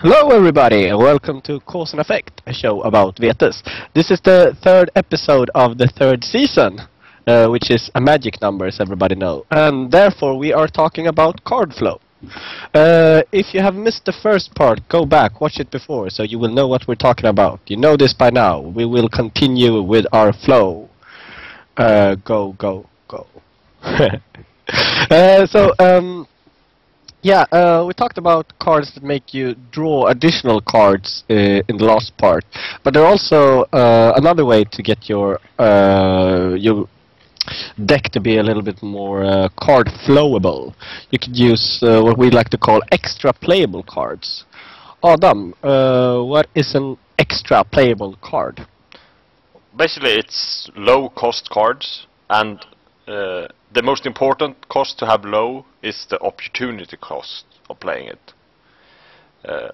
Hello everybody and welcome to Cause and Effect, a show about Vetes. This is the third episode of the third season, which is a magic number as everybody know. And therefore we are talking about card flow. If you have missed the first part, go back, watch it before, so you will know what we're talking about. You know this by now. We will continue with our flow. Go. We talked about cards that make you draw additional cards in the last part, but there are also another way to get your deck to be a little bit more card flowable. You could use what we like to call extra playable cards. Adam, what is an extra playable card? Basically, it's low-cost cards, and the most important cost to have low is the opportunity cost of playing it.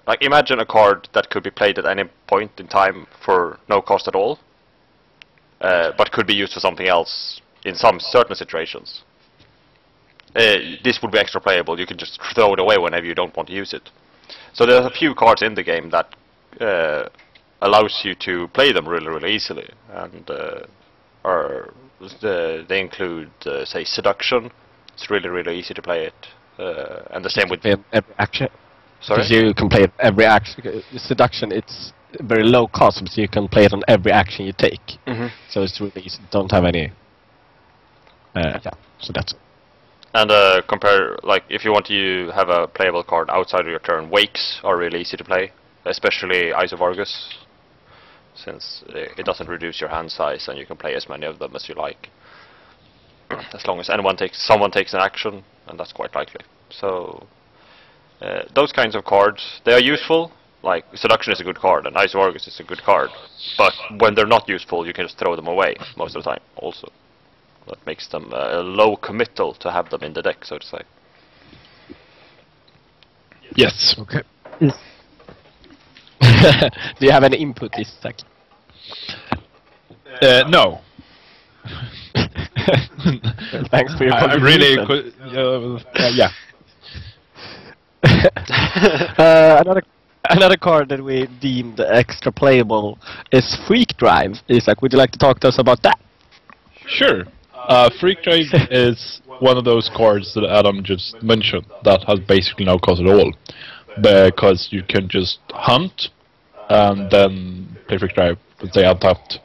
Like, imagine a card that could be played at any point in time for no cost at all, but could be used for something else in some certain situations. This would be extra playable. You can just throw it away whenever you don't want to use it. So there's a few cards in the game that allows you to play them really easily, and they include, say, seduction. It's really easy to play it, and the same with every action. Sorry? Because you can play it every action. Seduction, it's very low cost, so you can play it on every action you take. So it's really easy. Don't have any. So that's it. And compare, like, if you want to have a playable card outside of your turn, wakes are really easy to play, especially Eyes of Argus, since it doesn't reduce your hand size and you can play as many of them as you like, as long as someone takes an action, and that's quite likely. So those kinds of cards, they are useful. Like, Seduction is a good card and Eyes of Argus is a good card, but when they're not useful you can just throw them away most of the time also. That makes them a low committal to have them in the deck, so to say. Yes. Okay. Do you have any input this sec? No. Thanks for your I'm contribution. yeah. Another card that we deemed extra playable is Freak Drive. Isak, would you like to talk to us about that? Sure. Freak Drive is one of those cards that Adam just mentioned that has basically no cost at all, because you can just hunt and then play Freak Drive and stay untapped.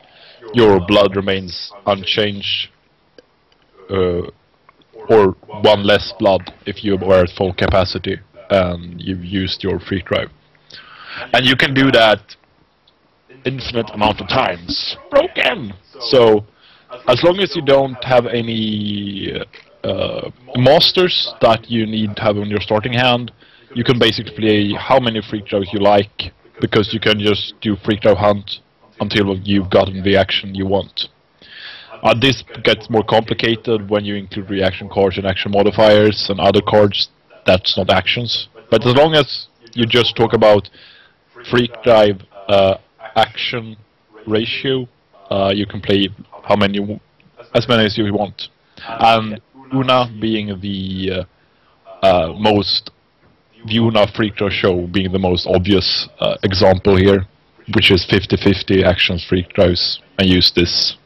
Your blood remains unchanged, or one less blood if you were at full capacity and you've used your Freak Drive. And you can do that infinite amount of times. Broken! So, as long as you don't have any masters that you need to have on your starting hand, you can basically play how many Freak Drives you like, because you can just do Freak Drive hunt until you've gotten the action you want. This gets more complicated when you include reaction cards and action modifiers and other cards that's not actions. But as long as you just talk about Freak Drive action ratio, you can play as many as you want. And Una being the Una Freak Drive show being the most obvious example here, which is 50-50 actions Freak Drives, and use this.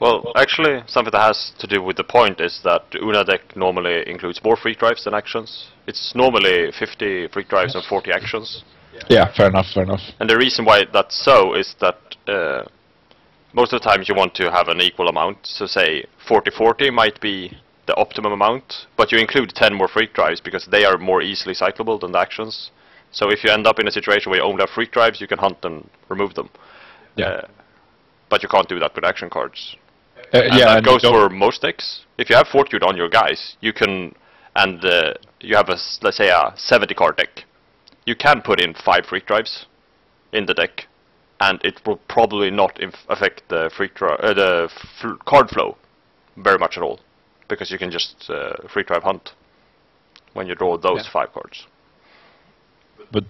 Well, actually, something that has to do with the point is that the Una deck normally includes more Freak Drives than actions. It's normally 50 Freak Drives and 40 actions. Yeah, fair enough. And the reason why that's so is that most of the times you want to have an equal amount, so say 40-40 might be the optimum amount, but you include 10 more Freak Drives because they are more easily cyclable than the actions. So if you end up in a situation where you only have Freak Drives, you can hunt and remove them. Yeah. But you can't do that with action cards. Yeah, that goes for most decks. If you have Fortitude on your guys, you can, and you have let's say a 70 card deck, you can put in 5 Freak Drives in the deck, and it will probably not affect the card flow very much at all, because you can just Freak Drive hunt when you draw those 5 cards. But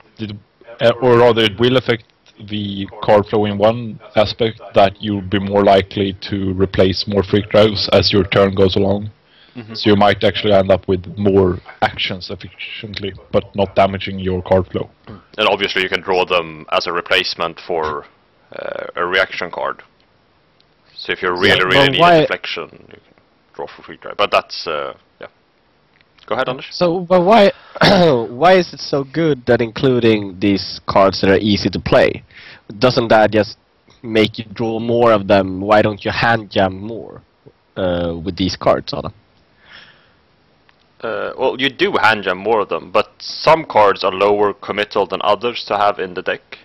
or rather, it will affect the card flow in one aspect, that you'll be more likely to replace more Freak Drives as your turn goes along. So you might actually end up with more actions efficiently, but not damaging your card flow. And obviously you can draw them as a replacement for a reaction card. So if you really need a deflection, you can draw for free drive. But that's yeah. Go ahead, Anders. So, but why why is it so good that including these cards that are easy to play? Doesn't that just make you draw more of them? Why don't you hand jam more with these cards on them? Well, you do hand jam more of them, but some cards are lower committal than others to have in the deck,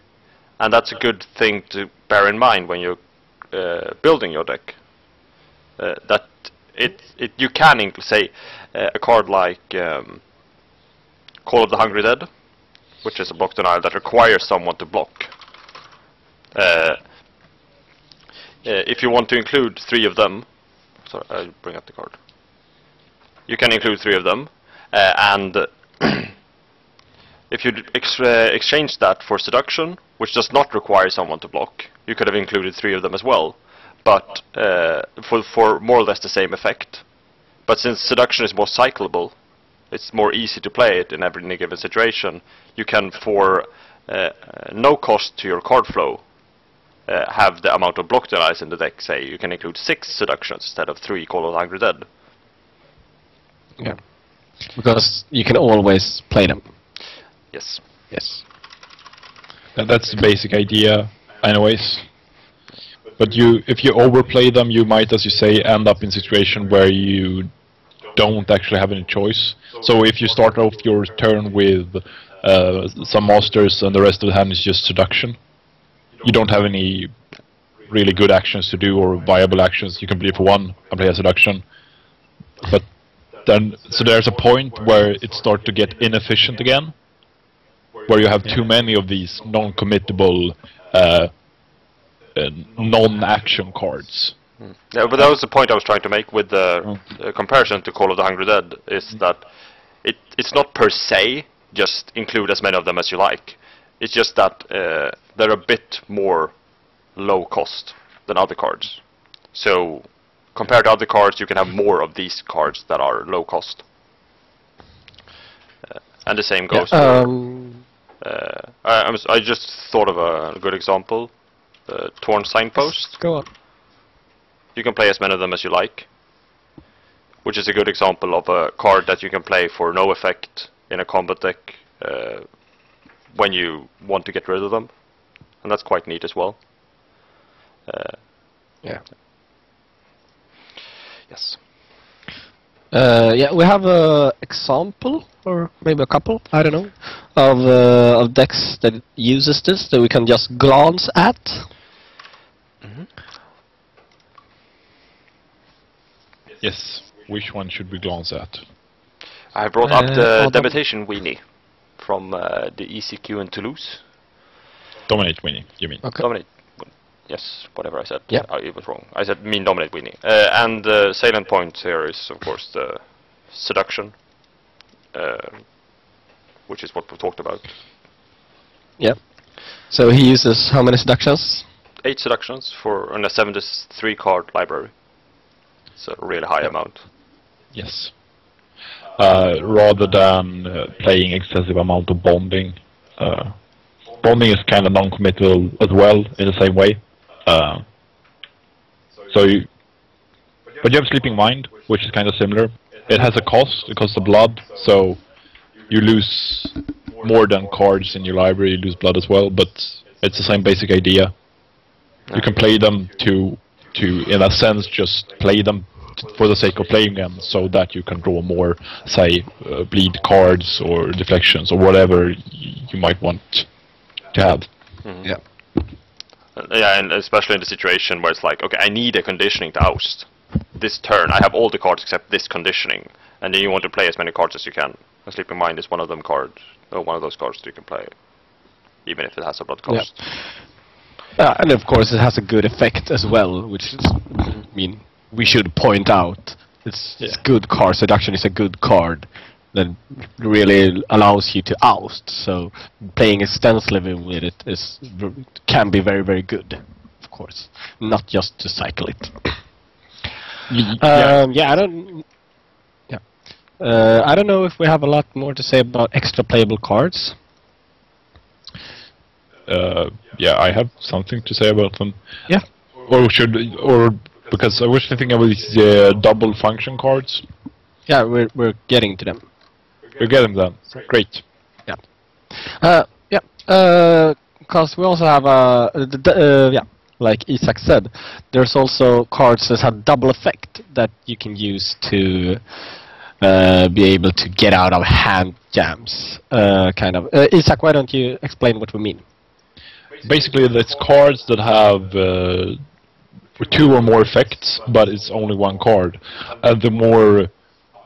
and that's a good thing to bear in mind when you're building your deck. That you can say a card like Call of the Hungry Dead, which is a block denial that requires someone to block. If you want to include 3 of them, sorry, I'll bring up the card. You can include 3 of them, and if you exchange that for Seduction, which does not require someone to block, you could have included 3 of them as well, but for more or less the same effect. But since Seduction is more cyclable, it's more easy to play it in every given situation, you can, for no cost to your card flow, have the amount of block denials in the deck. Say you can include 6 Seductions instead of 3 Call of the Hungry Dead. Yeah, because you can always play them. Yes. Yes. And that's the basic idea, anyways. But if you overplay them, you might, as you say, end up in a situation where you don't actually have any choice. So if you start off your turn with some masters and the rest of the hand is just Seduction, you don't have any really good actions to do or viable actions. You can play for 1 and play a Seduction. But then, so there's a point where it starts to get inefficient again, where you have too many of these non-committable non-action cards. Yeah, but that was the point I was trying to make with the comparison to Call of the Hungry Dead, is that it's not per se just include as many of them as you like. It's just that they're a bit more low cost than other cards. So compared to other cards, you can have more of these cards that are low cost. And the same goes for... I just thought of a good example. Torn Signpost. Go on. You can play as many of them as you like, which is a good example of a card that you can play for no effect in a combat deck when you want to get rid of them, and that's quite neat as well. Yeah. Yes. Yeah, we have a example, or maybe a couple, I don't know, of decks that uses this that we can just glance at. Yes. Which one should we glance at? I brought up the Debitation Weenie from the ECQ in Toulouse. Dominate Weenie, you mean? Okay. Dominate. Yes, whatever I said. Yeah. It was wrong. I said mean Dominate Weenie. And salient point here is, of course, the Seduction, which is what we talked about. Yeah. So he uses how many seductions? 8 seductions for on a 73 card library. It's a really high amount. Yes. Rather than playing excessive amount of bonding. Bonding is kind of non-committal as well, in the same way. But you have Sleeping Mind, which is kind of similar. It has a cost, it costs the blood, so you lose more than cards in your library, you lose blood as well, but it's the same basic idea. You can play them to in a sense, just play them for the sake of playing them, so that you can draw more, say, bleed cards or deflections or whatever you might want to have. Yeah. Yeah, and especially in the situation where it's like, okay, I need a conditioning to oust. This turn, I have all the cards except this conditioning, and then you want to play as many cards as you can. And Sleeping Mind is one of them cards, or one of those cards that you can play, even if it has a blood cost. Yeah, and of course it has a good effect as well, which is, I mean, we should point out. It's good card. Seduction is a good card that really allows you to oust. So playing extensively with it can be very, very good, of course. Not just to cycle it. Yeah, I don't. I don't know if we have a lot more to say about extra playable cards. Yeah, I have something to say about them. Yeah. Or because I was thinking about these double function cards. Yeah, we're getting to them. We're getting them. Great. Yeah. Yeah. Because we also have yeah, like Isak said, there's also cards that have double effect that you can use to be able to get out of hand jams. Kind of. Isak, why don't you explain what we mean? Basically, it's cards that have two or more effects, but it's only one card. The more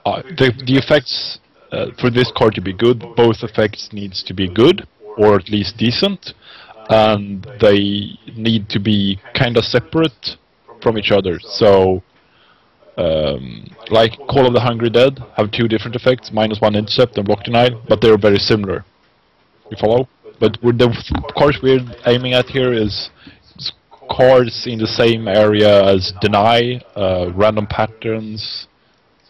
the effects for this card to be good, both effects needs to be good or at least decent, and they need to be kind of separate from each other. So, like Call of the Hungry Dead have two different effects: -1 intercept and block denial, but they're very similar. You follow? But with the cards we're aiming at here is cards in the same area as Deny, Random Patterns,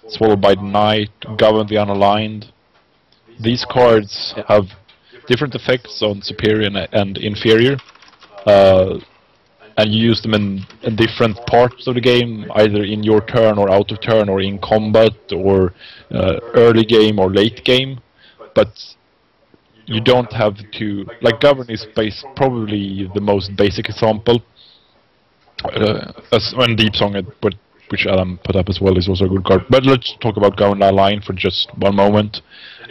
Swallowed by the Night, Govern the Unaligned. These cards have different effects on superior and inferior, and you use them in different parts of the game, either in your turn or out of turn, or in combat, or early game or late game. But you don't have to, like Govern is probably the most basic example. And Deep Song, which Adam put up as well, is also a good card. But let's talk about Govern the Line for just one moment.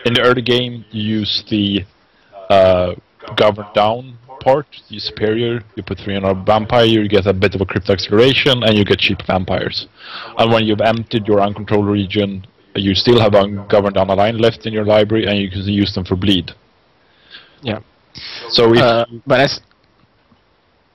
In the early game, you use the Govern Down part, the superior. You put 3 on a vampire, you get a bit of a crypt acceleration, and you get cheap vampires. And when you've emptied your uncontrolled region, you still have Govern Down a Line left in your library, and you can use them for bleed. Yeah. So if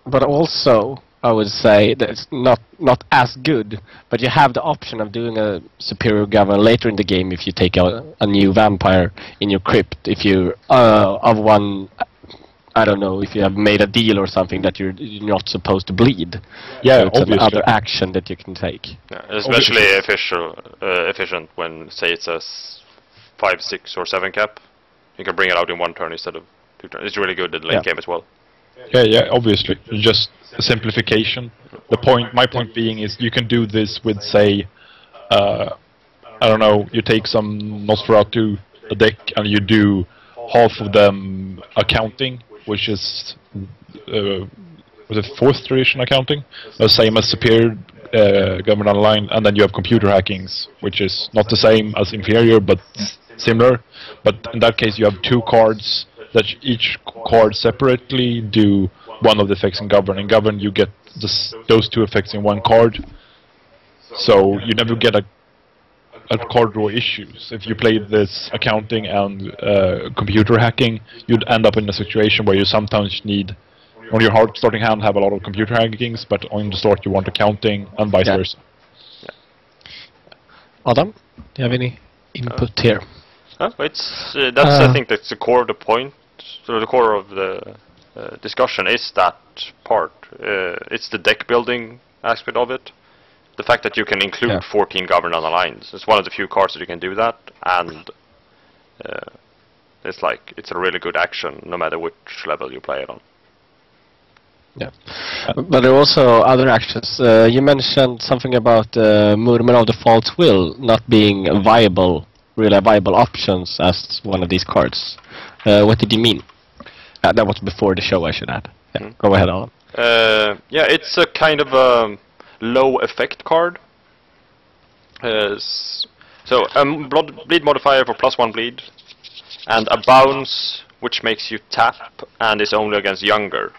but also, I would say that it's not as good, but you have the option of doing a superior govern later in the game if you take a new vampire in your crypt. If you of one, I don't know, if you have made a deal or something that you're not supposed to bleed. yeah, so it's obviously. another action that you can take. Yeah, especially efficient when, say, it's a 5, 6, or 7 cap. You can bring it out in one turn instead of 2 turns. It's really good in late game as well. Yeah, obviously. Just a simplification. My point being is you can do this with, say, I don't know, you take some Nosferatu a deck and you do half of them accounting, which is was it 4th tradition accounting? The same as superior government online, and then you have computer hackings, which is not the same as inferior but similar. But in that case you have 2 cards that each card separately do one of the effects in Govern. In Govern you get those 2 effects in one card, so you never get a card draw issues. If you played this accounting and computer hacking, you'd end up in a situation where you sometimes need, on your hard starting hand, have a lot of computer hackings, but on the start you want accounting, and vice versa. Adam, do you have any input here? It's that's I think that's the core of the point. So the core of the discussion is that part. It's the deck building aspect of it. The fact that you can include 14 govern on the lines. It's one of the few cards that you can do that, and it's a really good action no matter which level you play it on. Yeah, but there are also other actions. You mentioned something about Murmur of the False Will not being really viable options as one of these cards. What did you mean? That was before the show, I should add. Yeah, go ahead, Alan. Yeah, it's a kind of a low effect card. So a bleed modifier for +1 bleed, and a bounce which makes you tap and is only against younger.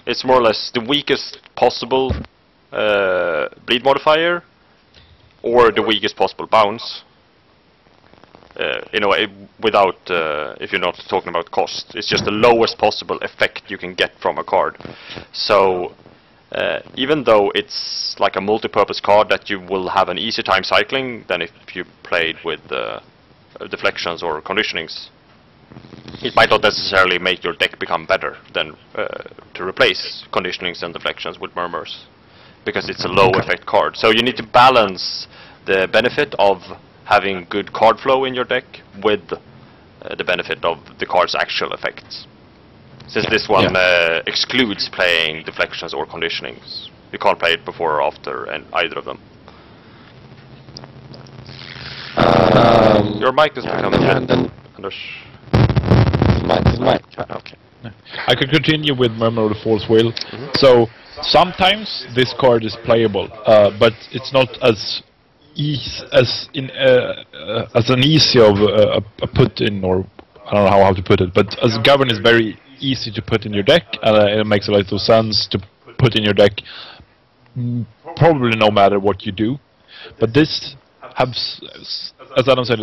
It's more or less the weakest possible bleed modifier, or the weakest possible bounce. In a way, without if you're not talking about cost, it's just the lowest possible effect you can get from a card. So even though it's like a multi-purpose card that you will have an easier time cycling than if you played with deflections or conditionings, it might not necessarily make your deck become better than to replace conditionings and deflections with murmurs, because it's a low effect card. So you need to balance the benefit of having good card flow in your deck with the benefit of the card's actual effects. Since this one excludes playing deflections or conditionings. You can't play it before or after either of them. Your mic is becoming dead, Anders. Mic. Okay. I could continue with Murmur of the False Will. So sometimes this card is playable, but it's not as an easy of a put in, or I don't know how to put it. But as Govern is very easy to put in your deck, and it makes a lot of sense to put in your deck, probably no matter what you do. But this has, as Adam said,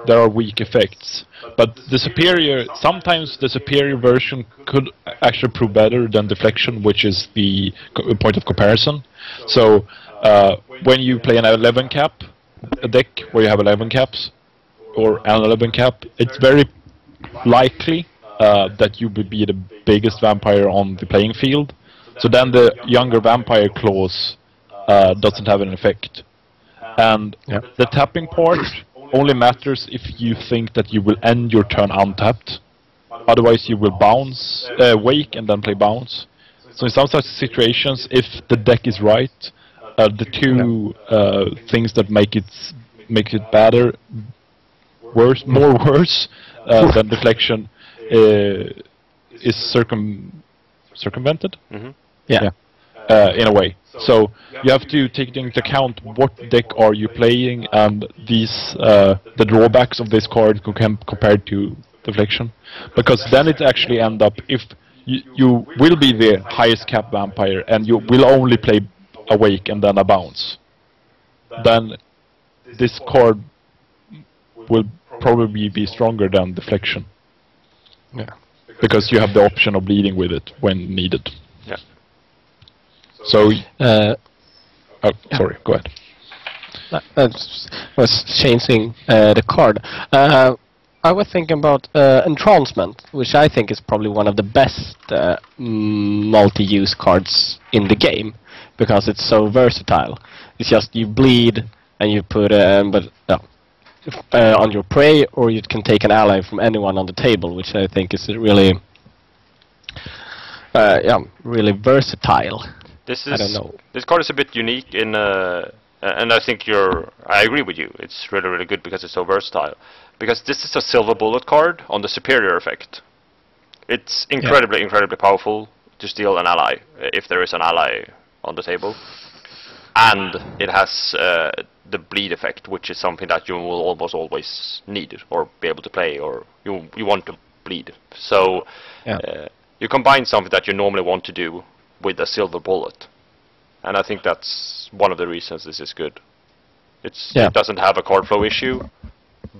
there are weak effects. But sometimes the superior version could actually prove better than deflection, which is the point of comparison. So when you play an 11 cap, a deck where you have 11 caps, or an 11 cap, it's very likely that you would be the biggest vampire on the playing field. So then the younger vampire clause doesn't have an effect. And the tapping part only matters if you think that you will end your turn untapped. Otherwise you will wake and then play bounce. So in some such situations, if the deck is right, the two things that make it more worse than deflection is circumvented. In a way. So you have to take into account what deck are you playing, and the drawbacks of this card compared to deflection, because then it actually end up, if you will be the highest cap vampire and you will only play awake and then a bounce, then this card will probably be stronger than deflection. Because you have the option of bleeding with it when needed. So, sorry, go ahead. That was changing the card. I was thinking about Entrancement, which I think is probably one of the best multi-use cards in the game, because it's so versatile. It's just you bleed and you put on your prey, or you can take an ally from anyone on the table, which I think is really versatile. I don't know. This card is a bit unique in, and I think I agree with you. It's really, really good because it's so versatile. Because this is a silver bullet card on the superior effect. It's incredibly powerful to steal an ally, if there is an ally on the table. And it has the bleed effect, which is something that you will almost always need, or be able to play, or you want to bleed. So you combine something that you normally want to do with a silver bullet, and I think that's one of the reasons this is good. It doesn't have a card flow issue,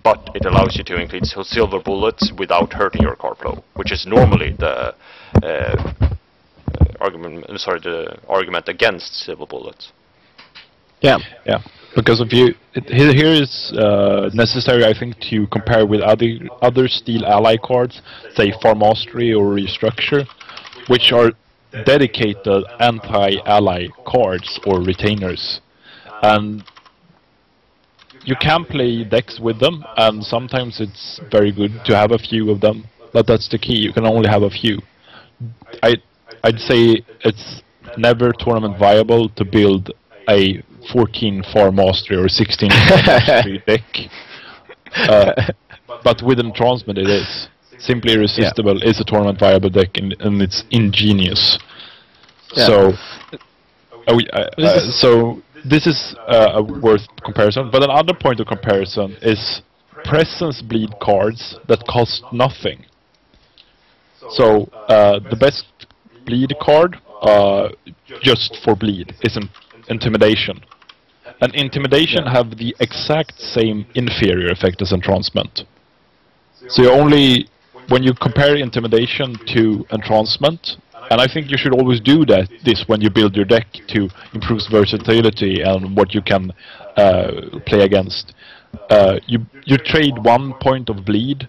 but it allows you to include silver bullets without hurting your card flow, which is normally the argument against silver bullets. Because here is necessary, I think, to compare with other steel ally cards, say Farm Mastery or Restructure, which are dedicated anti-ally cards or retainers, and you can play decks with them, and sometimes it's very good to have a few of them, but that's the key, you can only have a few. I'd say it's never tournament viable to build a 14 Farm Mastery or 16 Farm Mastery deck, but with Entrancement it is. Simply Irresistible is a tournament viable deck, and it's ingenious. So this is a worth comparison. But another point of comparison is presence bleed cards that cost nothing. So the best bleed card just for bleed is Intimidation. And Intimidation have the exact same inferior effect as Entrancement. So when you compare Intimidation to Entrancement, and I think you should always do this when you build your deck to improve versatility and what you can play against. You trade 1 point of bleed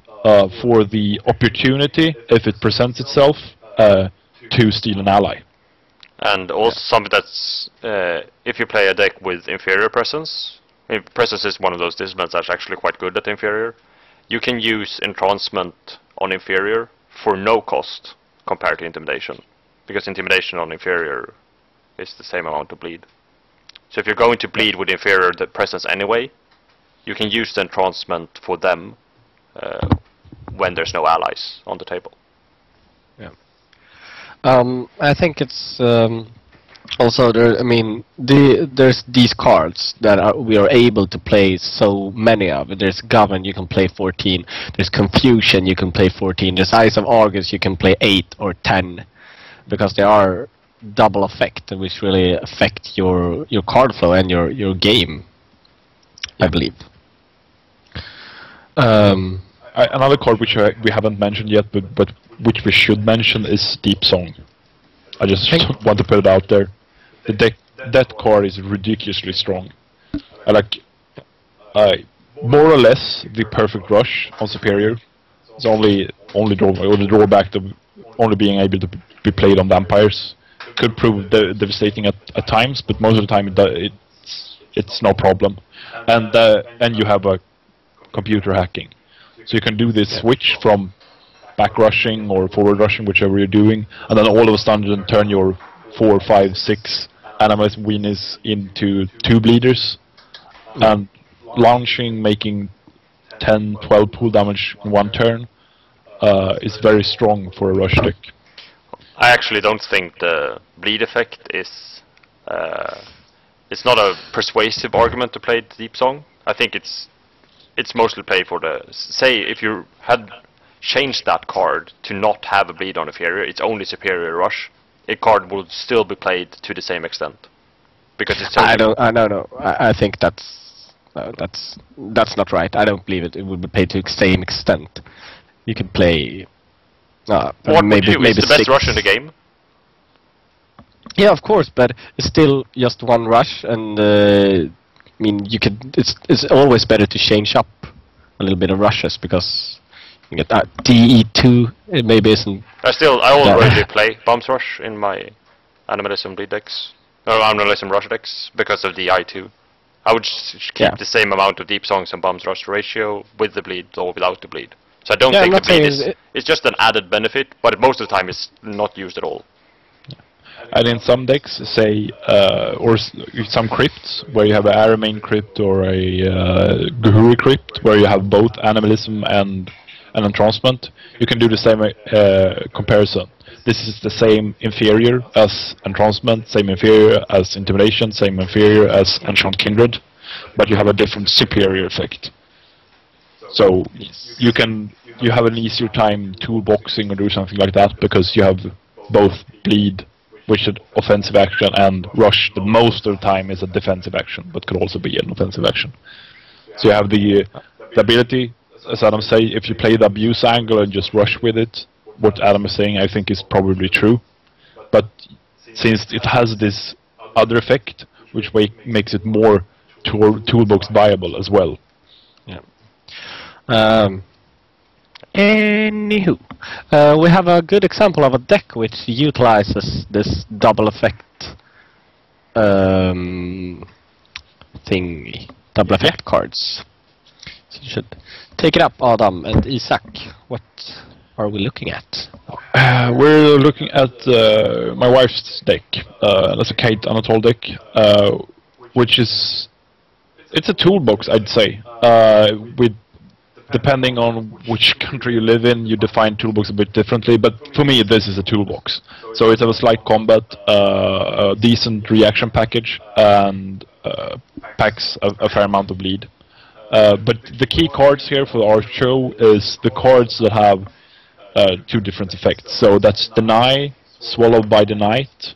for the opportunity, if it presents itself, to steal an ally. And also something that's, if you play a deck with inferior presence, I mean, presence is one of those disciplines that's actually quite good at inferior. You can use entrancement on inferior for no cost compared to intimidation, because intimidation on inferior is the same amount of bleed. So if you're going to bleed with inferior the presence anyway, you can use the entrancement for them when there's no allies on the table. Yeah. I think it's also there. I mean, there's these cards that we are able to play so many of. There's Govern, you can play 14. There's Confusion, you can play 14. There's Eyes of Argus, you can play 8 or 10, because they are double effect, which really affect your card flow and your game, I believe. Another card which we haven't mentioned yet, but which we should mention is Deep Song. I just want to put it out there. That card is ridiculously strong. I like more or less the perfect rush on Superior. It's only the drawback of only being able to be played on vampires. Could prove devastating at times, but most of the time it's no problem. And you have a computer hacking, so you can do this switch from back rushing or forward rushing, whichever you're doing, and then all of a sudden turn your 4, 5, 6 animals weenies into 2 bleeders, and launching, making 10, 12 pool damage in 1 turn is very strong for a rush deck. I actually don't think the bleed effect is it's not a persuasive argument to play Deep Song. I think it's mostly played for the, say if you had changed that card to not have a bleed on inferior, it's only superior rush, a card would still be played to the same extent, because it's totally I think that's not right. I don't believe it would be played to the same extent. You can play what maybe would you do? maybe It's the best 6. rush in the game. Yeah, of course, but it's still just 1 rush, and I mean, you could. It's always better to change up a little bit of rushes, because you get DE2. It maybe isn't. I already play Bombs Rush in my Animalism bleed decks, or Animalism rush decks, because of the I2. I would keep the same amount of Deep Songs and Bombs Rush ratio with the bleed or without the bleed. So I don't think the bleed it's just an added benefit, but most of the time it's not used at all. And in some decks, say, or some crypts, where you have an Aramane crypt or a Guhuri crypt, where you have both Animalism and Entrancement, you can do the same comparison. This is the same inferior as Entrancement, same inferior as Intimidation, same inferior as Enchant Kindred, but you have a different superior effect. So you have an easier time toolboxing or do something like that, because you have both bleed, which is offensive action, and rush that most of the time is a defensive action, but could also be an offensive action. So you have the ability, as Adam say, if you play the abuse angle and just rush with it, what Adam is saying I think is probably true. But since it has this other effect, which makes it more toolbox viable as well. Yeah. Anywho, we have a good example of a deck which utilizes this double effect thingy, double effect cards. So you should take it up, Adam and Isaac. What are we looking at? We're looking at my wife's deck. That's a Kate Anatole deck, which is it's a toolbox, I'd say. With depending on which country you live in, you define toolbox a bit differently, but for me this is a toolbox. So it has a slight combat, a decent reaction package, and packs a fair amount of bleed. But the key cards here for our show is the cards that have 2 different effects. So that's Deny, Swallowed by the Night.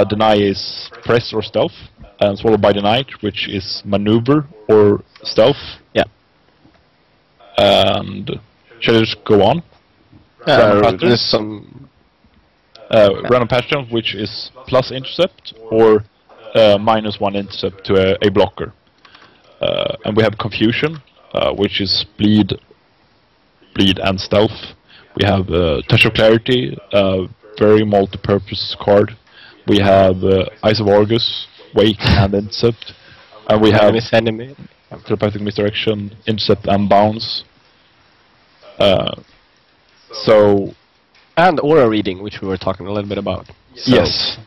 Deny is Press or Stealth, and Swallowed by the Night, which is Maneuver or Stealth. Yeah. And shall I just go on? There's some Random Pathogen, which is plus intercept or -1 intercept to a blocker. And we have Confusion, which is bleed and stealth. We have Touch of Clarity, very multi-purpose card. We have Eyes of Argus, Wake and intercept. And we have enemy. telepathic misdirection, intercept, and bounce. So And aura reading, which we were talking a little bit about. So, yes,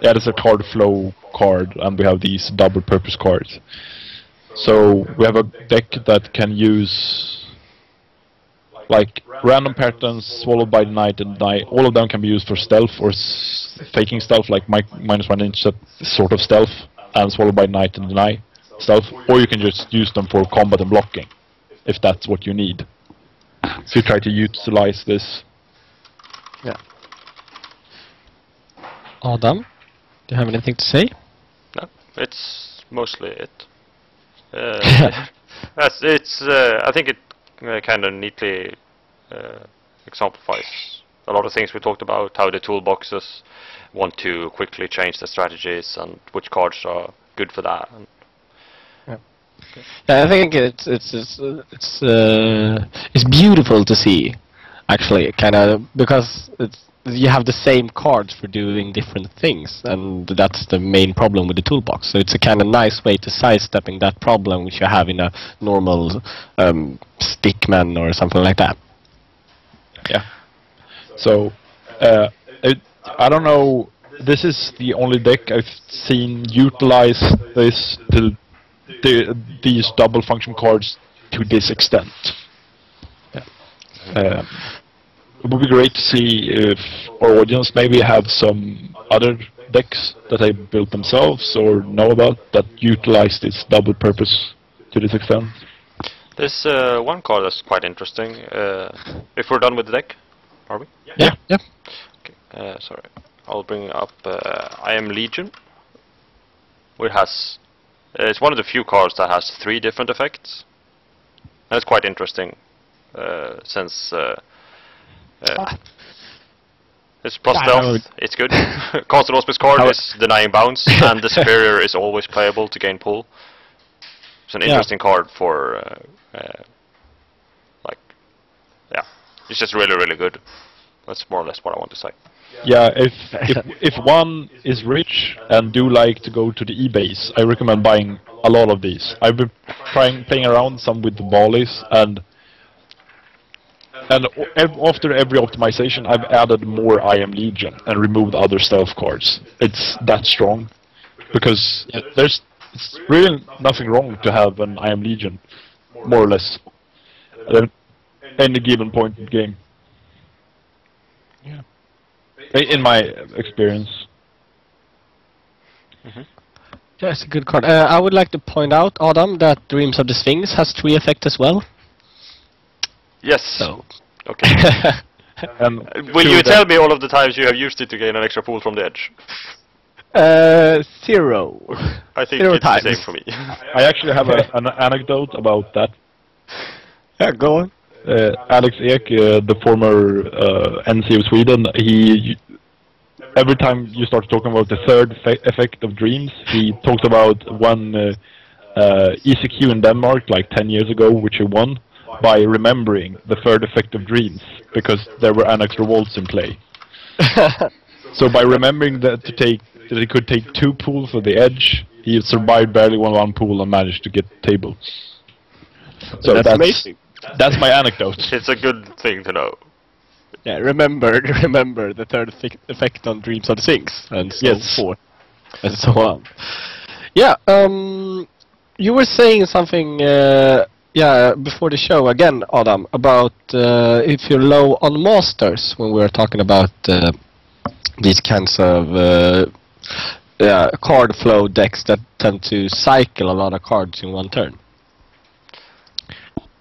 yeah, there's a card flow card, and we have these double purpose cards. So we have a deck that can use like random patterns, swallowed by the night and deny. All of them can be used for stealth or faking stealth, like -1 intercept sort of stealth, and swallowed by night and deny stealth. Or you can just use them for combat and blocking, if that's what you need. So you try to utilize this. Yeah. Adam, do you have anything to say? No, it's mostly it. I think it kind of neatly exemplifies a lot of things we talked about, how the toolboxes want to quickly change the strategies and which cards are good for that. And Yeah, I think it's beautiful to see, actually, kind of, because you have the same cards for doing different things, and that's the main problem with the toolbox. So it's a kind of nice way to sidestepping that problem which you have in a normal stickman or something like that. Yeah. So I don't know. This is the only deck I've seen utilize this to these double function cards to this extent. Yeah. It would be great to see if our audience maybe have some other decks that they built themselves or know about that utilize this double purpose to this extent. there's one card that's quite interesting. If we're done with the deck, are we? Yeah. Okay. Sorry, I'll bring up I Am Legion, which has it's one of the few cards that has 3 different effects, and it's quite interesting since it's plus stealth. It's good. Constant Auspice card is denying bounce, and the superior is always playable to gain pull. It's an interesting card for it's just really good. That's more or less what I want to say. Yeah, if one is rich and do like to go to the eBays, I recommend buying a lot of these. I've been playing around some with the Ballis, and after every optimization, I've added more I Am Legion and removed other stealth cards. It's that strong, because it's really nothing wrong to have an I Am Legion, more or less, at any given point in the game. Yeah. In my experience. Yeah, it's a good card. I would like to point out, Adam, that Dreams of the Sphinx has 3 effects as well. Yes. So. Okay. Will you tell me all of the times you have used it to gain an extra pull from the edge? 0. I think 0 it's times. the same for me. I actually have an anecdote about that. Yeah, go on. Alex Ek, the former NC of Sweden, every time you start talking about the 3rd effect of dreams, he talks about one ECQ in Denmark like 10 years ago, which he won by remembering the 3rd effect of dreams, because there were Annex revolts in play. So by remembering that he could take 2 pools for the edge, he survived barely one pool and managed to get the table. So that's amazing. That's my anecdote. It's a good thing to know. Yeah, remember the 3rd effect on Dreams of the Sphinx, and so forth, and so on. Yeah, you were saying something, before the show again, Adam, about if you're low on masters, when we were talking about these kinds of card flow decks that tend to cycle a lot of cards in one turn.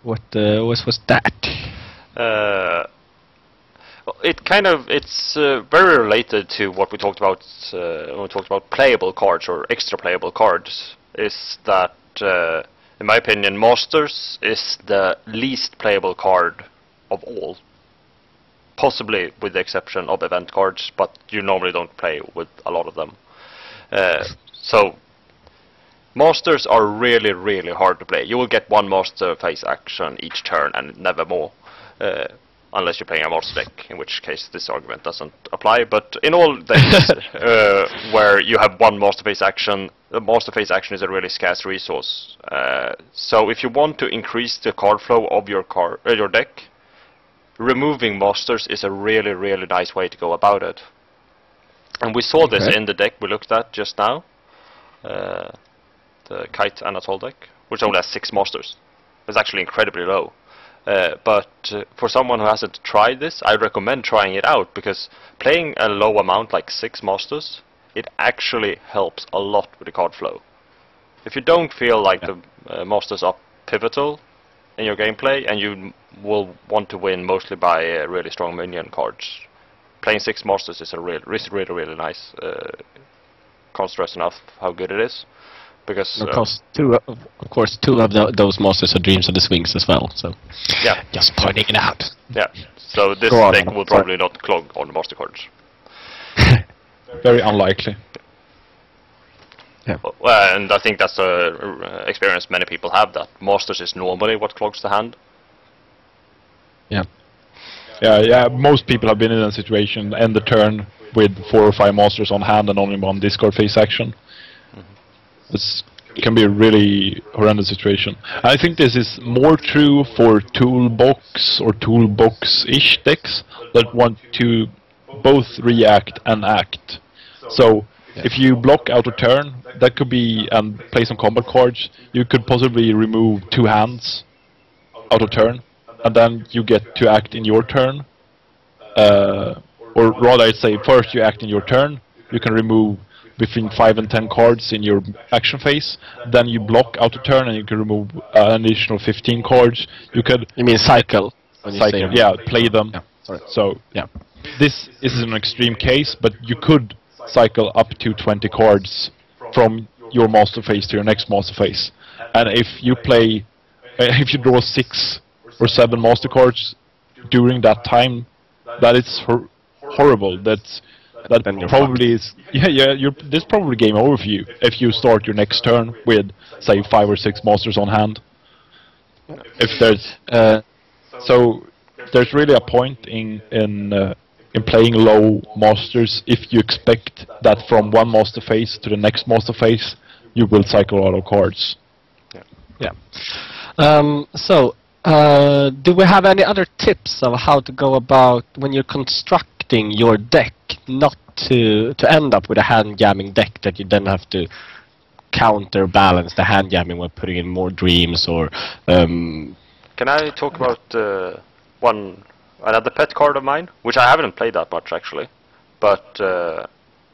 What was that? It's very related to what we talked about when we talked about playable cards or extra playable cards. Is that, in my opinion, Masters is the least playable card of all. Possibly with the exception of event cards, but you normally don't play with a lot of them. So Masters are really hard to play. You will get 1 master phase action each turn and never more. unless you're playing a monster deck, in which case this argument doesn't apply. But in all decks where you have one master phase action, the master phase action is a really scarce resource. So if you want to increase the card flow of your deck, removing masters is a really, really nice way to go about it. And we saw this in the deck we looked at just now, the Kite Anatole deck, which only has 6 masters. It's actually incredibly low. But for someone who hasn't tried this, I recommend trying it out, because playing a low amount like 6 masters, it actually helps a lot with the card flow. If you don't feel like the masters are pivotal in your gameplay, and you will want to win mostly by really strong minion cards, playing 6 masters is a really nice. Can't stress enough how good it is. Because of course, two of those masters are Dreams of the Swings as well. So yeah, just pointing it out. Yeah. So this deck will probably not clog on the master cards. Very unlikely. Yeah. Well, and I think that's a experience many people have, that masters is normally what clogs the hand. Yeah. Yeah. Most people have been in a situation end the turn with 4 or 5 masters on hand and only 1 discard phase action. It can be a really horrendous situation. I think this is more true for toolbox or toolbox-ish decks that want to both react and act. So if you block out a turn, that could be, and play some combat cards, you could possibly remove 2 hands out of turn, and then you get to act in your turn. Or rather, I'd say first you act in your turn, you can remove between 5 and 10 cards in your action phase, then you block out a turn and you can remove an additional 15 cards. You mean cycle? Play them. Yeah, sorry. So this is an extreme case, but you could cycle up to 20 cards from your master phase to your next master phase. And if you draw 6 or 7 master cards during that time, that is horrible. That probably is this probably game over for you if you start your next turn with, say, 5 or 6 masters on hand. If there's so there's really a point in playing low masters if you expect that from one master phase to the next master phase you will cycle a lot of cards. Do we have any other tips of how to go about when you're constructing your deck, not to end up with a hand jamming deck that you then have to counterbalance the hand jamming by putting in more dreams or Can I talk about another pet card of mine, which I haven't played that much actually, but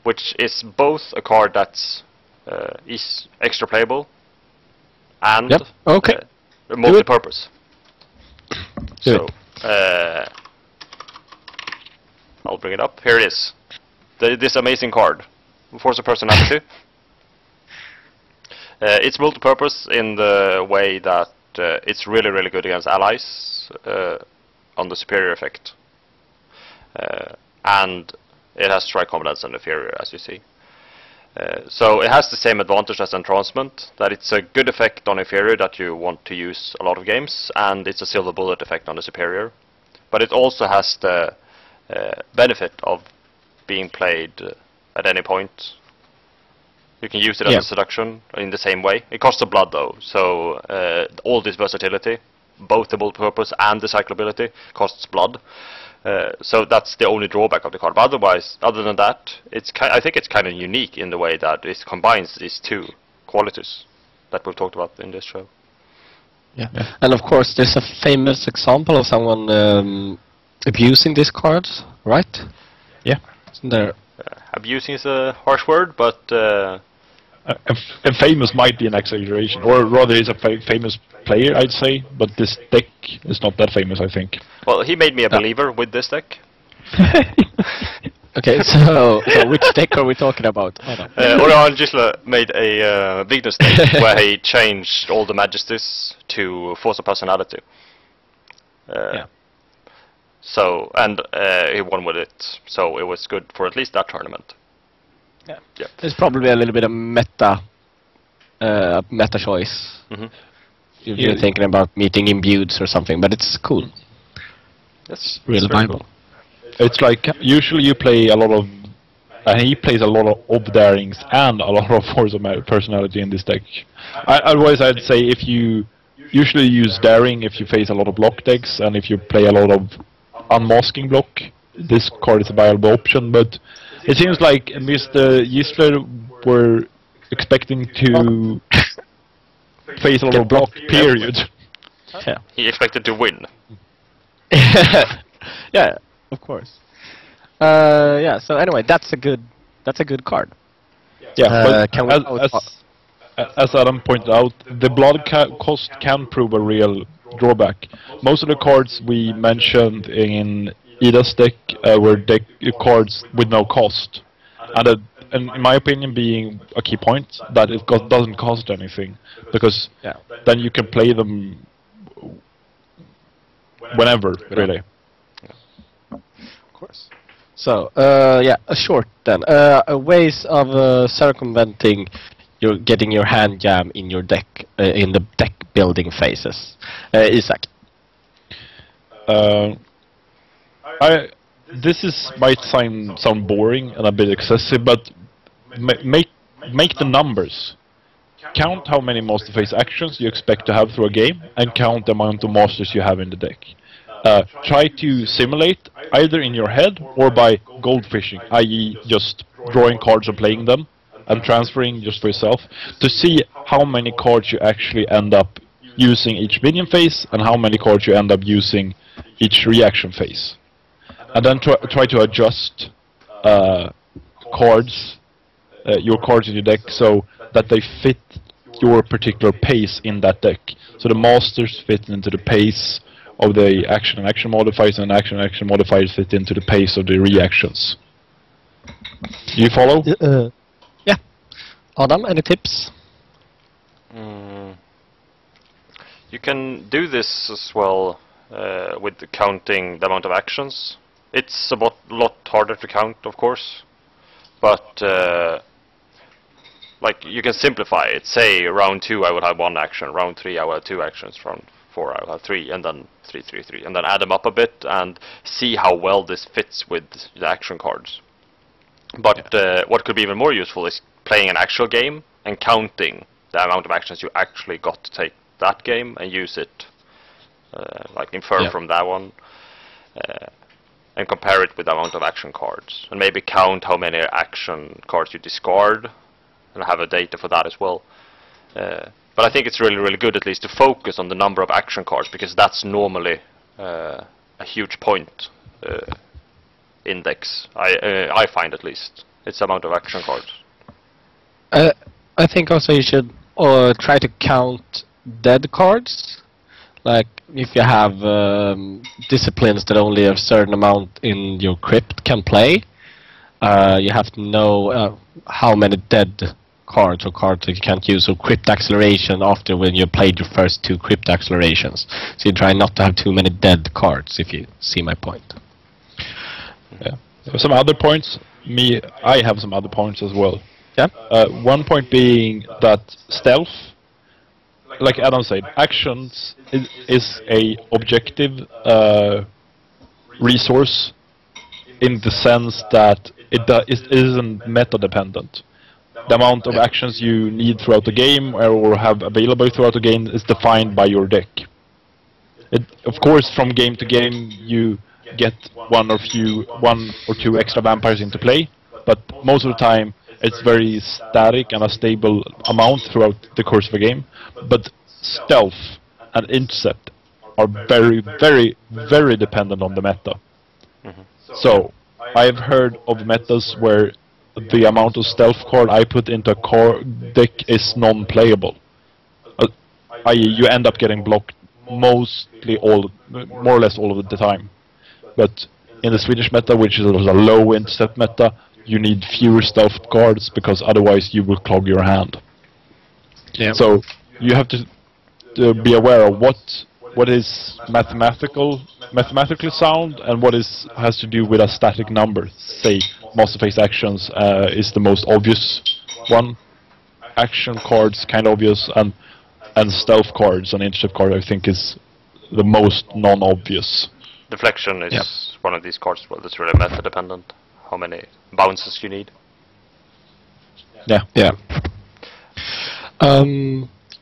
which is both a card that's is extra playable and multi-purpose. So I'll bring it up. Here it is. This amazing card, Force of Personality. It's multi-purpose in the way that it's really good against allies on the superior effect, and it has strike combinants and inferior, as you see. So it has the same advantage as entrancement, that it's a good effect on inferior that you want to use a lot of games, and it's a silver bullet effect on the superior. But it also has the benefit of being played at any point. You can use it as a seduction in the same way. It costs a blood though, so all this versatility, both the multi-purpose and the cyclability, costs blood. So that's the only drawback of the card. But otherwise, other than that, I think it's kind of unique in the way that it combines these 2 qualities that we've talked about in this show. And of course, there's a famous example of someone abusing this card, right? Isn't there? Abusing is a harsh word, but and famous might be an exaggeration, or rather, he's a famous player, I'd say. But this deck is not that famous, I think. Well, he made me a believer with this deck. Okay, so which deck are we talking about? Orion Gisela made a Vignes deck where he changed all the Majesties to Force of Personality. So, and he won with it, so it was good for at least that tournament. There's probably a little bit of meta choice. If you're thinking about meeting imbueds or something, but it's cool. That's Really very viable. cool. It's like usually you play a lot of, and he plays a lot of darings and a lot of force of personality in this deck. Otherwise, I'd say if you usually use daring if you face a lot of block decks, and if you play a lot of unmasking block, this card is a viable option. But it seems like Mr. Gisler were expecting to face a lot of block. Period. Yeah. He expected to win. Yeah, of course. Yeah. So anyway, that's a good card. Yeah, but can we as Adam pointed out, the blood cost can prove a real drawback. Most of the cards we mentioned in Ida's deck were deck cards with no cost, and in my opinion, being a key point that it doesn't cost anything, because then you can play them whenever, really. Of course. So, yeah, a short then. Ways of circumventing getting your hand jam in your deck, in the deck building phases. Isaac. This might sound boring and a bit excessive, but make the numbers. Count how many master phase actions you expect to have through a game, and count the amount of masters you have in the deck. Try to simulate either in your head or by goldfishing, i.e. just drawing cards and playing them, and transferring just for yourself, to see how many cards you actually end up using each minion phase, and how many cards you end up using each reaction phase. And then try to adjust cards, your cards in your deck, so that they fit your particular pace in that deck. So the masters fit into the pace of the action and action modifiers, and action and action modifiers fit into the pace of the reactions. Do you follow? Yeah. Adam, any tips? You can do this as well with counting the amount of actions. It's a lot harder to count, of course, but like you can simplify it. Say round 2 I would have 1 action, round 3 I would have 2 actions, round 4 I would have 3, and then 3, 3, 3, and then add them up a bit and see how well this fits with the action cards. But what could be even more useful is playing an actual game and counting the amount of actions you actually got to take that game, and use it, like infer from that one, and compare it with the amount of action cards, and maybe count how many action cards you discard, and have a data for that as well. But I think it's really good at least to focus on the number of action cards, because that's normally a huge point index. I find, at least, it's the amount of action cards. I think also you should try to count dead cards. Like if you have disciplines that only a certain amount in your crypt can play, you have to know how many dead cards or cards that you can't use, or crypt acceleration after when you played your first 2 crypt accelerations. So you try not to have too many dead cards, if you see my point. Yeah. Some other points. I have some other points as well. Yeah. One point being that stealth, like Adam said, actions is a objective resource, in the sense that it isn't meta dependent. The amount of actions you need throughout the game or have available throughout the game is defined by your deck. Of course, from game to game you get one or 2 extra vampires into play, but most of the time it's very static and a stable amount throughout the course of a game. But stealth and intercept are very dependent on the meta. So I've heard of metas where the amount of stealth card I put into a core deck is non-playable. I.e. you end up getting blocked more or less all of the time. But in the Swedish meta, which is a low intercept meta, you need fewer stealth cards, because otherwise you will clog your hand. Yeah. So you have to be aware of what is mathematically sound, and what has to do with a static number. Say master phase actions is the most obvious one. Action cards kind of obvious, and stealth cards and intercept cards I think is the most non-obvious. Deflection is one of these cards as well that's really meta dependent. How many bounces you need. Yeah.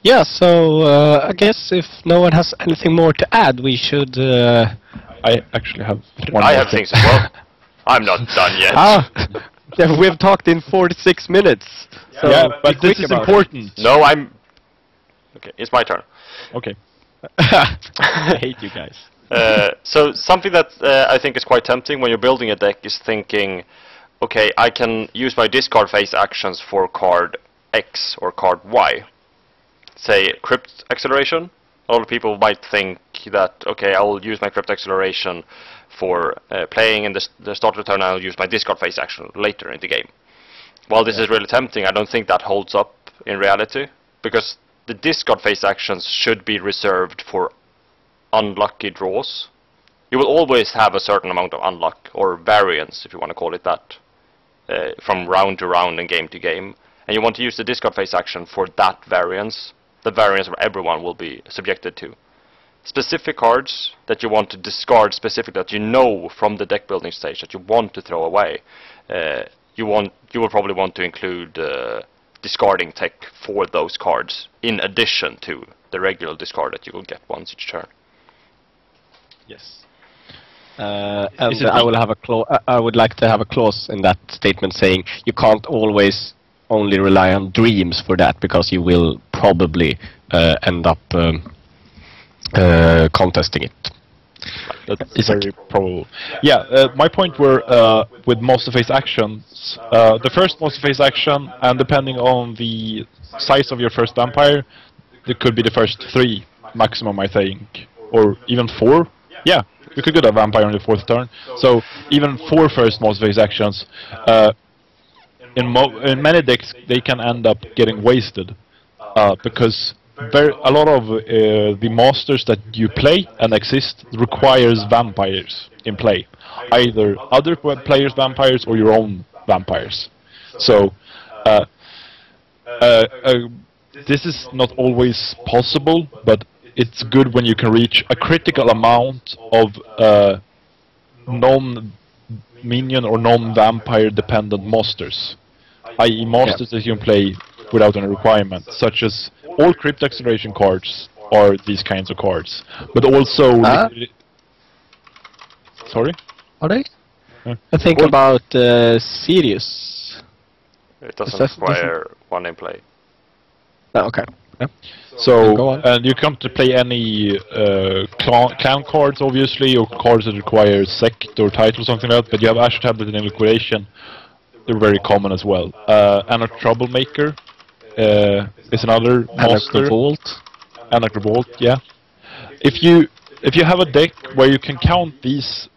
Yeah, so I guess if no one has anything more to add, we should... I actually have one I more have things as well. I'm not done yet. Yeah, we've talked in 46 minutes. So yeah, be but this quick is about important. No, I'm... Okay, it's my turn. Okay. I hate you guys. So something that I think is quite tempting when you're building a deck is thinking, okay, I can use my discard phase actions for card X or card Y. Say Crypt Acceleration. A lot of people might think that, okay, I'll use my Crypt Acceleration for playing in the start of the turn, and I'll use my discard phase action later in the game. While this is really tempting, I don't think that holds up in reality, because the discard phase actions should be reserved for unlucky draws. You will always have a certain amount of unluck, or variance, if you want to call it that, from round to round and game to game. And you want to use the discard phase action for that variance. The variance of everyone will be subjected to. Specific cards that you want to discard specifically, that you know from the deck building stage that you want to throw away, you will probably want to include discarding tech for those cards in addition to the regular discard that you will get once each turn. Yes. And I will have I would like to have a clause in that statement saying you can't always only rely on dreams for that, because you will probably end up contesting it. That's very probable. Yeah, my point were with monster phase actions. The first monster phase action, and depending on the size of your first vampire, it could be the first 3 maximum, I think, or even 4. Yeah, you could get a vampire on the 4th turn. So even 4 first monster phase actions. In many decks, they can end up getting wasted because a lot of the monsters that you play and exist requires vampires in play, either other players' vampires or your own vampires. So this is not always possible, but it's good when you can reach a critical amount of non-minion or non-vampire dependent monsters, i.e. monsters that you can play without any requirement, such as all Crypt Acceleration cards are these kinds of cards, but also... Sorry? Are they? Yeah. I think about Sirius. It doesn't require one in play. Oh, okay. Yeah. So, go on. and you come to play any clown cards, obviously, or cards that require sect or title or something like that, but you have Asher Tablet in liquidation. They're very common as well. Anarch Troublemaker is another monster. Anarch Revolt, yeah. If you have a deck where you can count these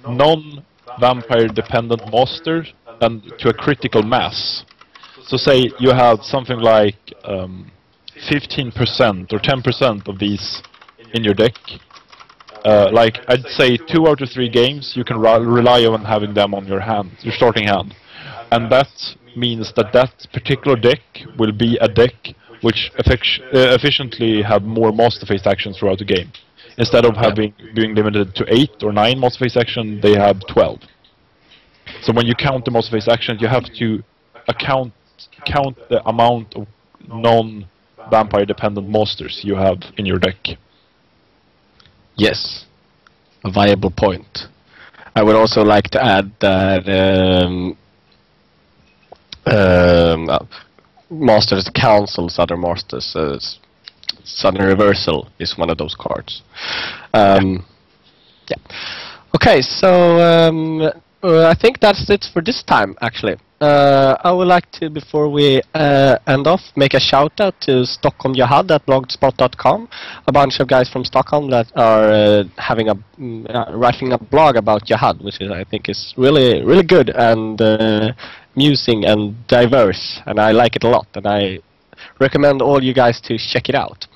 non-vampire dependent monsters and to a critical mass, so say you have something like 15% or 10% of these in your deck, like I'd say 2 out of 3 games you can rely on having them on your starting hand, and that means that particular deck will be a deck which efficiently have more monster phase actions throughout the game. Instead of being limited to 8 or 9 monster phase actions, they have 12. So when you count the monster phase actions, you have to count the amount of non-vampire dependent monsters you have in your deck. Yes, a viable point. I would also like to add that monsters cancels other monsters. Sudden Reversal is one of those cards. Yeah. Okay, so I think that's it for this time, actually. I would like to, before we end off, make a shout out to Stockholm Jihad at blogspot.com, a bunch of guys from Stockholm that are writing a blog about Jihad, which I think is really, really good and amusing and diverse, and I like it a lot, and I recommend all you guys to check it out.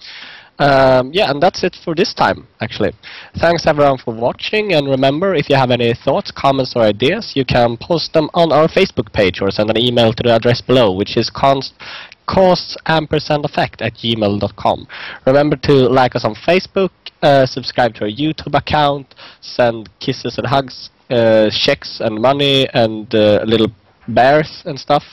Yeah, and that's it for this time, actually. Thanks everyone for watching, and remember, if you have any thoughts, comments or ideas, you can post them on our Facebook page or send an email to the address below, which is causeampersandeffect@gmail.com. Remember to like us on Facebook, subscribe to our YouTube account, send kisses and hugs, checks and money, and little bears and stuff,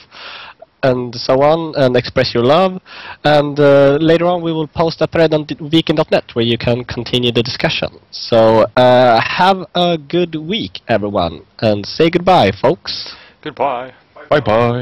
and so on, and express your love. And later on we will post a thread on weekend.net where you can continue the discussion. So have a good week, everyone, and say goodbye, folks. Goodbye. Bye bye.